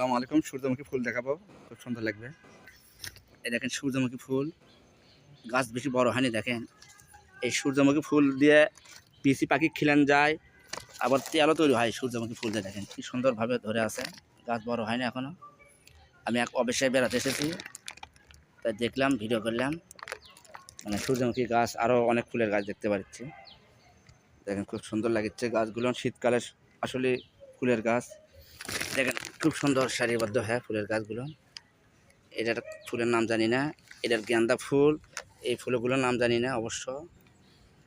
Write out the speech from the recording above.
আসসালামু আলাইকুম। সূর্যমুখী ফুল দেখাবো, খুব সুন্দর লাগবে। এই দেখেন সূর্যমুখী ফুল, গাছ বেশি বড় হয়নি। দেখেন এই সূর্যমুখী ফুল দিয়ে পিসি পাখি খিলান যায়, আবার তেলও তৈরি হয় সূর্যমুখী ফুল দিয়ে। দেখেন কি সুন্দরভাবে ধরে আছে, গাছ বড় হয়নি এখনো। আমি এক অবশ্যই বেড়াতে এসেছি, তাই দেখলাম, ভিডিও করলাম। মানে সূর্যমুখী গাছ আরও অনেক ফুলের গাছ দেখতে পাচ্ছি। দেখেন খুব সুন্দর লাগছে গাছগুলো, শীতকালে আসলে ফুলের গাছ। দেখেন খুব সুন্দর সারিবদ্ধ হয় ফুলের গাছগুলো। এটার ফুলের নাম জানি না, এটার গেন্দা ফুল, এই ফুলগুলোর নাম জানি না অবশ্য।